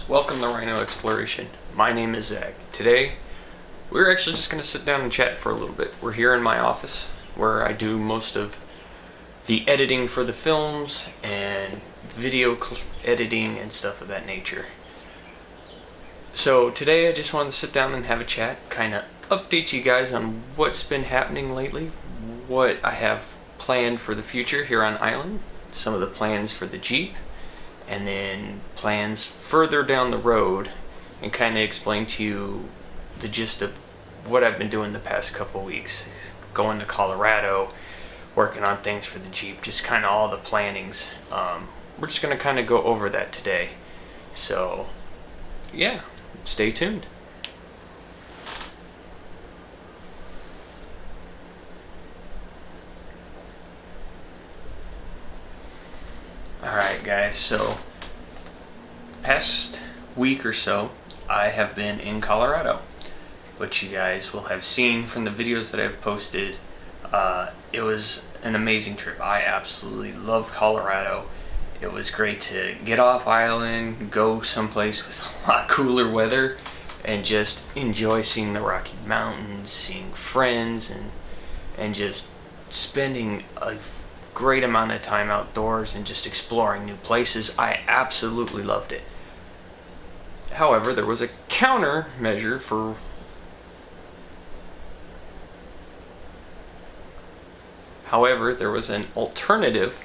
welcome to Rhino Exploration. My name is Zach. Today, we're actually just going to sit down and chat for a little bit. We're here in my office where I do most of the editing for the films and video editing and stuff of that nature. So today I just wanted to sit down and have a chat, kind of update you guys on what's been happening lately, what I have planned for the future here on island, some of the plans for the Jeep, and then plans further down the road, and kind of explain to you the gist of what I've been doing the past couple weeks. Going to Colorado, working on things for the Jeep, just kind of all the plannings. We're just going to kind of go over that today. So, yeah, stay tuned. Alright guys, so past week or so I have been in Colorado, which you guys will have seen from the videos that I've posted. It was an amazing trip. I absolutely love Colorado. It was great to get off island, go someplace with a lot cooler weather, and just enjoy seeing the Rocky Mountains, seeing friends, and just spending a great amount of time outdoors and just exploring new places. I absolutely loved it. However, there was a countermeasure for there was an alternative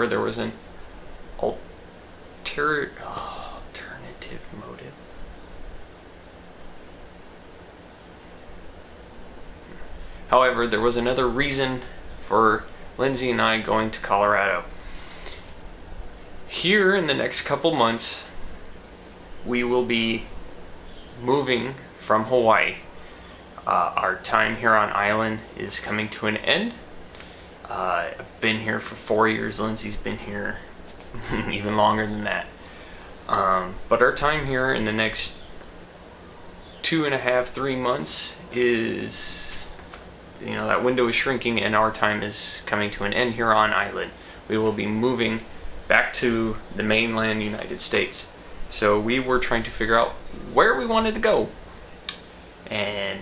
there was an alternative motive. However, there was another reason for Lindsay and I going to Colorado. Here in the next couple months, we will be moving from Hawaii. Our time here on island is coming to an end. I've been here for 4 years. Lindsay's been here even longer than that. But our time here in the next 2.5, 3 months is, that window is shrinking, and our time is coming to an end here on island. We will be moving back to the mainland United States. So we were trying to figure out where we wanted to go. And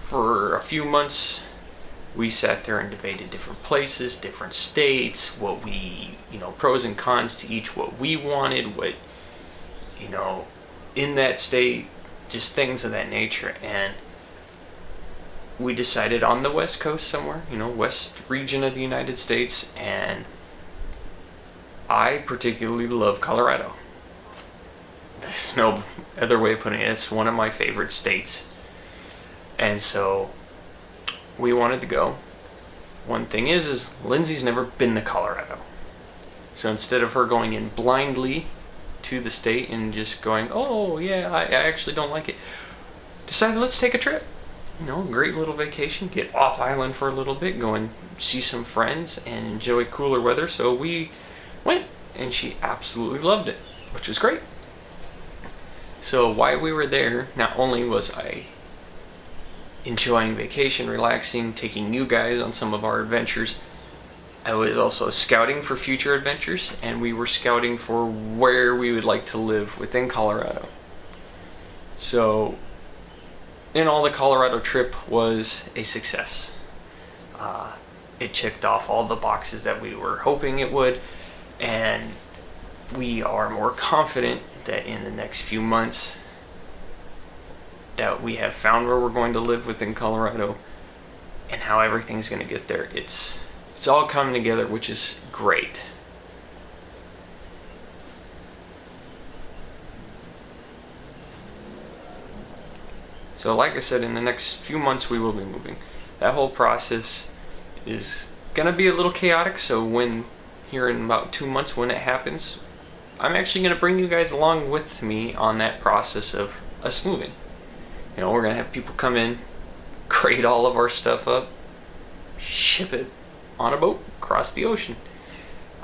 for a few months, we sat there and debated different places, different states, what we, pros and cons to each, what we wanted, what, in that state, just things of that nature. And we decided on the West Coast somewhere, west region of the United States, and I particularly love Colorado. There's no other way of putting it. It's one of my favorite states. And so we wanted to go. One thing is Lindsay's never been to Colorado. So instead of her going in blindly to the state and just going, oh yeah, I actually don't like it, decided let's take a trip. Great little vacation, get off island for a little bit, go and see some friends and enjoy cooler weather. So we went, and she absolutely loved it, which was great. So while we were there, not only was I enjoying vacation, relaxing, taking you guys on some of our adventures, I was also scouting for future adventures, and we were scouting for where we would like to live within Colorado. So in all, the Colorado trip was a success. It checked off all the boxes that we were hoping it would, and we are more confident that in the next few months that we have found where we're going to live within Colorado and how everything's going to get there. It's all coming together, which is great. So like I said, in the next few months we will be moving. That whole process is going to be a little chaotic, so here in about 2 months when it happens, I'm actually going to bring you guys along with me on that process of us moving. We're going to have people come in, crate all of our stuff up, ship it on a boat across the ocean.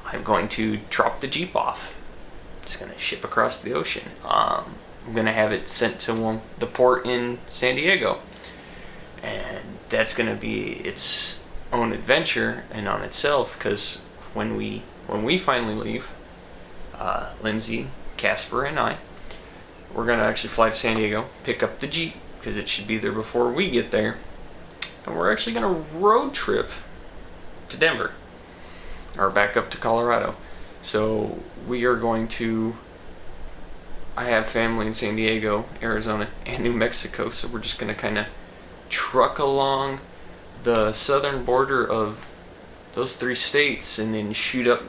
I'm going to drop the Jeep off. It's going to ship across the ocean. I'm going to have it sent to the port in San Diego. And that's going to be its own adventure and on itself, because when we finally leave, Lindsay, Casper, and I, we're going to actually fly to San Diego, pick up the Jeep, because it should be there before we get there, and we're actually going to road trip to Denver, or back up to Colorado. So we are going to, I have family in San Diego, Arizona, and New Mexico, so we're just going to kind of truck along the southern border of those 3 states and then shoot up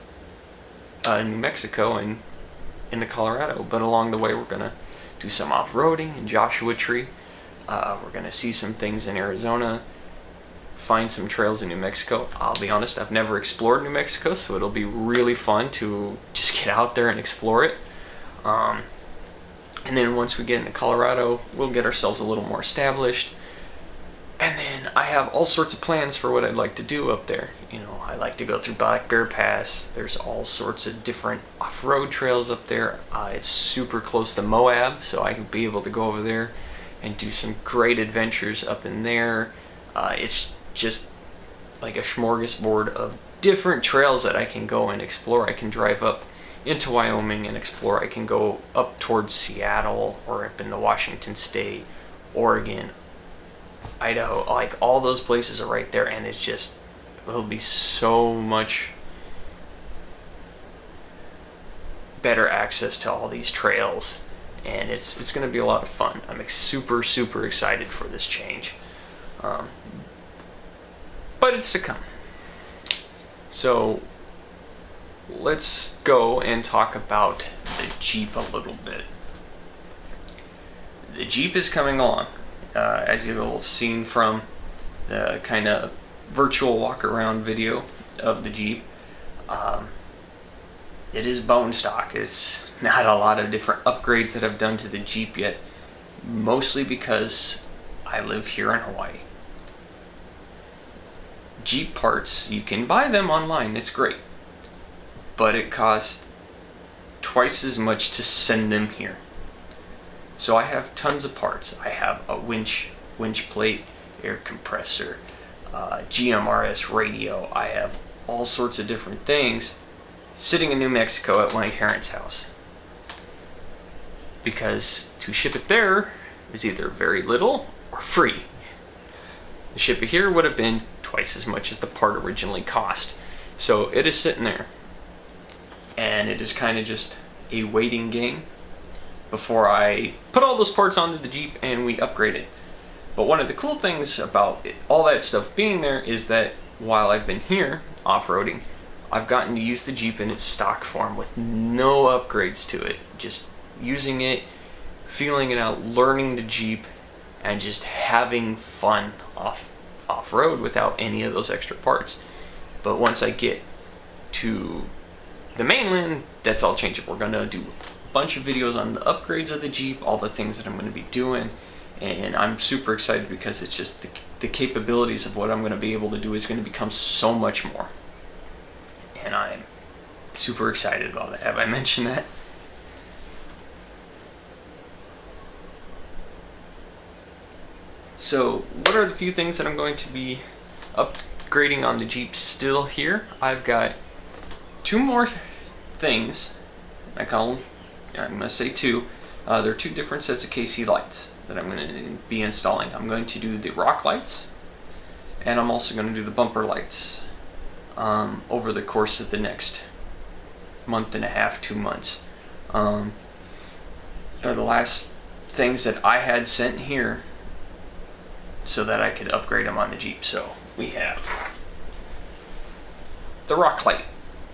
New Mexico and into Colorado. But along the way, we're going to do some off-roading in Joshua Tree. We're going to see some things in Arizona, find some trails in New Mexico. I'll be honest, I've never explored New Mexico, so it'll be really fun to just get out there and explore it. And then once we get into Colorado, we'll get ourselves a little more established. And then I have all sorts of plans for what I'd like to do up there. You know, I like to go through Black Bear Pass. There's all sorts of different off-road trails up there. It's super close to Moab, so I can be able to go over there and do some great adventures up in there. It's just like a smorgasbord of different trails that I can go and explore. I can drive up into Wyoming and explore. I can go up towards Seattle or up into Washington State, Oregon, Idaho. Like, all those places are right there, and it'll be so much better access to all these trails, and it's going to be a lot of fun. I'm super excited for this change, but it's to come. So let's go and talk about the Jeep a little bit. The Jeep is coming along. As you'll have seen from the kind of virtual walk around video of the Jeep, it is bone stock. It's not a lot of different upgrades that I've done to the Jeep yet, mostly because I live here in Hawaii. Jeep parts, you can buy them online, it's great, but it costs twice as much to send them here. So I have tons of parts. I have a winch plate, air compressor, GMRS radio. I have all sorts of different things sitting in New Mexico at my parents' house, because to ship it there is either very little or free. To ship it here would have been twice as much as the part originally cost. So it is sitting there, and it is kind of just a waiting game before I put all those parts onto the Jeep and we upgrade it. But one of the cool things about all that stuff being there is that while I've been here off-roading, I've gotten to use the Jeep in its stock form with no upgrades to it. Just using it, feeling it out, learning the Jeep, and just having fun off-road without any of those extra parts. But once I get to the mainland, that's all changeable. We're going to do bunch of videos on the upgrades of the Jeep, all the things that I'm going to be doing, and I'm super excited because it's just the capabilities of what I'm going to be able to do is going to become so much more, and I'm super excited about that. Have I mentioned that? So what are the few things that I'm going to be upgrading on the Jeep still here? I've got 2 more things. I'm going to say 2. There are 2 different sets of KC lights that I'm going to be installing. I'm going to do the rock lights, and I'm also going to do the bumper lights over the course of the next month and a half, 2 months. They're the last things that I had sent here so that I could upgrade them on the Jeep. So we have the rock light.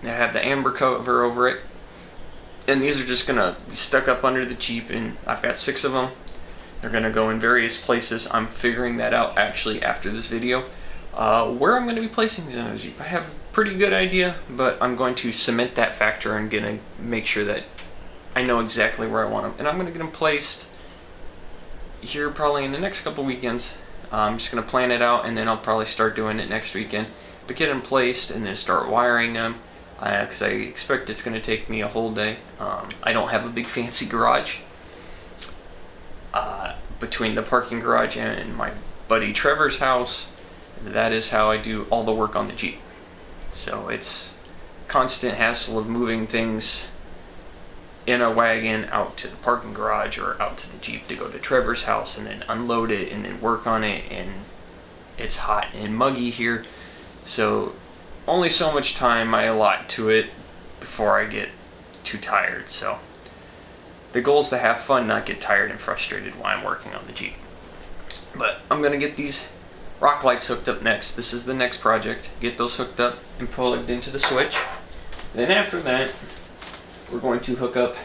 I have the amber cover over it, and these are just gonna be stuck up under the Jeep, and I've got 6 of them. They're gonna go in various places. I'm figuring that out actually after this video, where I'm gonna be placing these on the Jeep. I have a pretty good idea, but I'm going to cement that factor and gonna make sure that I know exactly where I want them, and I'm gonna get them placed here probably in the next couple weekends. I'm just gonna plan it out, and then I'll probably start doing it next weekend, but get them placed and then start wiring them. Because I expect it's going to take me a whole day. I don't have a big fancy garage. Between the parking garage and my buddy Trevor's house, that is how I do all the work on the Jeep. So it's constant hassle of moving things in a wagon out to the parking garage or out to the Jeep to go to Trevor's house and then unload it and then work on it, and it's hot and muggy here, so only so much time I allot to it before I get too tired. So the goal is to have fun, not get tired and frustrated while I'm working on the Jeep. But I'm gonna get these rock lights hooked up next. This is the next project. Get those hooked up and plugged into the switch. Then after that, we're going to hook up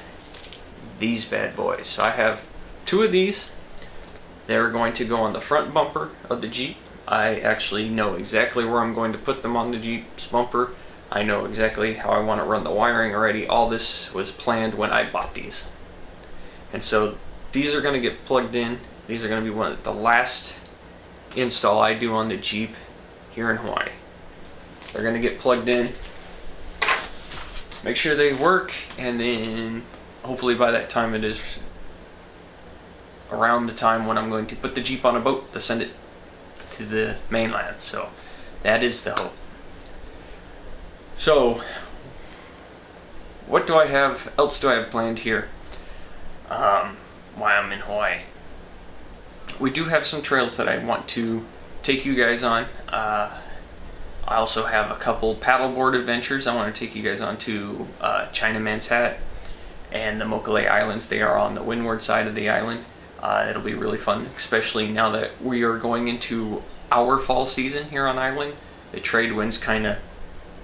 these bad boys. So I have two of these. They're going to go on the front bumper of the Jeep. I actually know exactly where I'm going to put them on the Jeep's bumper. I know exactly how I want to run the wiring already. All this was planned when I bought these. And so these are going to get plugged in. These are going to be the last install I do on the Jeep here in Hawaii. They're going to get plugged in, make sure they work, and then hopefully by that time it is around the time when I'm going to put the Jeep on a boat to send it to the mainland. So that is the hope. So what else do I have planned here while I'm in Hawaii? We do have some trails that I want to take you guys on. I also have a couple paddleboard adventures I want to take you guys on to Chinaman's Hat and the Mokulele Islands. They are on the windward side of the island. It'll be really fun, especially now that we are going into our fall season here on island. The trade winds kind of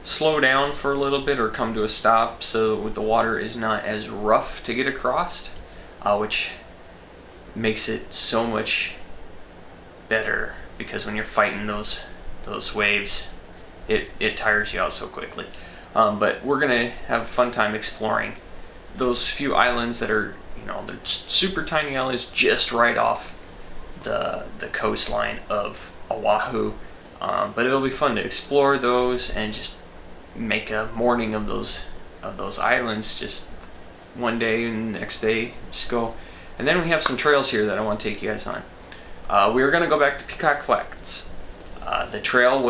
slow down for a little bit or come to a stop, so the water is not as rough to get across, which makes it so much better, because when you're fighting those waves, it tires you out so quickly. But we're gonna have a fun time exploring those few islands that are, they're just super tiny islands just right off the coastline of Oahu. But it'll be fun to explore those and just make a morning of those islands, just one day and the next day just go. And then we have some trails here that I want to take you guys on. We are going to go back to Peacock Flats. The trail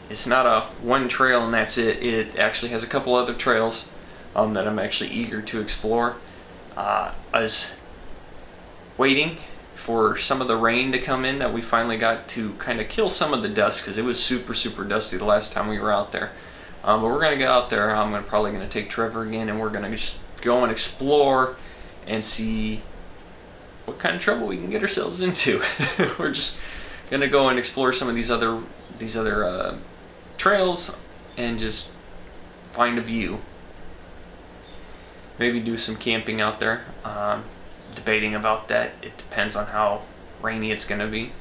it's not a one trail and that's it. It actually has a couple other trails that I'm actually eager to explore. I was waiting for some of the rain to come in that we finally got to kind of kill some of the dust, because it was super dusty the last time we were out there. But we're going to get out there. I'm probably going to take Trevor again, and we're going to just go and explore and see what kind of trouble we can get ourselves into. We're just going to go and explore some of these other trails and just find a view. Maybe do some camping out there. Debating about that. It depends on how rainy it's going to be.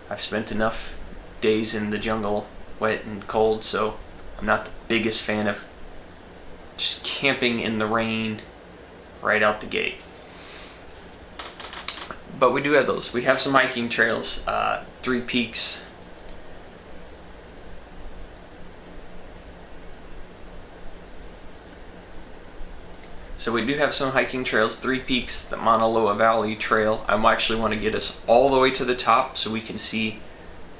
I've spent enough days in the jungle wet and cold, so I'm not the biggest fan of just camping in the rain right out the gate. But we do have those. We have some hiking trails, 3 peaks. So we do have some hiking trails, 3 peaks, the Mauna Loa Valley Trail. I actually want to get us all the way to the top so we can see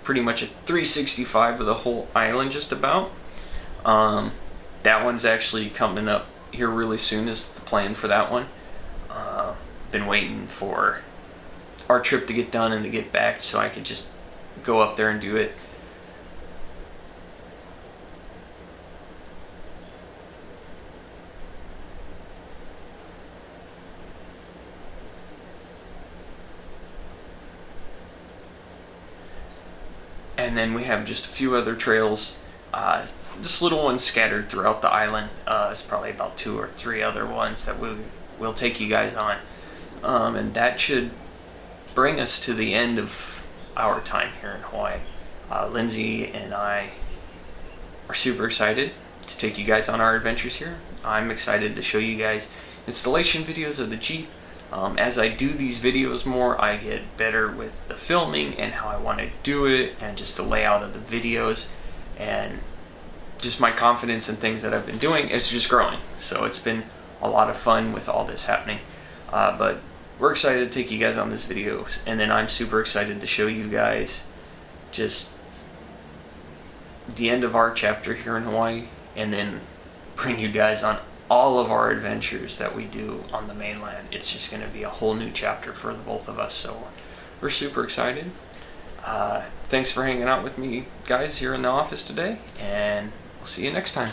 pretty much a 365 of the whole island just about. That one's actually coming up here really soon is the plan for that one. Been waiting for our trip to get done and to get back so I could just go up there and do it. And then we have just a few other trails, just little ones scattered throughout the island. There's probably about 2 or 3 other ones that we'll take you guys on. And that should bring us to the end of our time here in Hawaii. Lindsay and I are super excited to take you guys on our adventures here. I'm excited to show you guys installation videos of the Jeep. As I do these videos more, I get better with the filming and how I want to do it and just the layout of the videos, and just my confidence in things that I've been doing is just growing. So it's been a lot of fun with all this happening. But we're excited to take you guys on this video, and then I'm super excited to show you guys just the end of our chapter here in Hawaii, and then bring you guys on all of our adventures that we do on the mainland. It's just going to be a whole new chapter for the both of us, so we're super excited. Thanks for hanging out with me, guys, here in the office today, and we'll see you next time.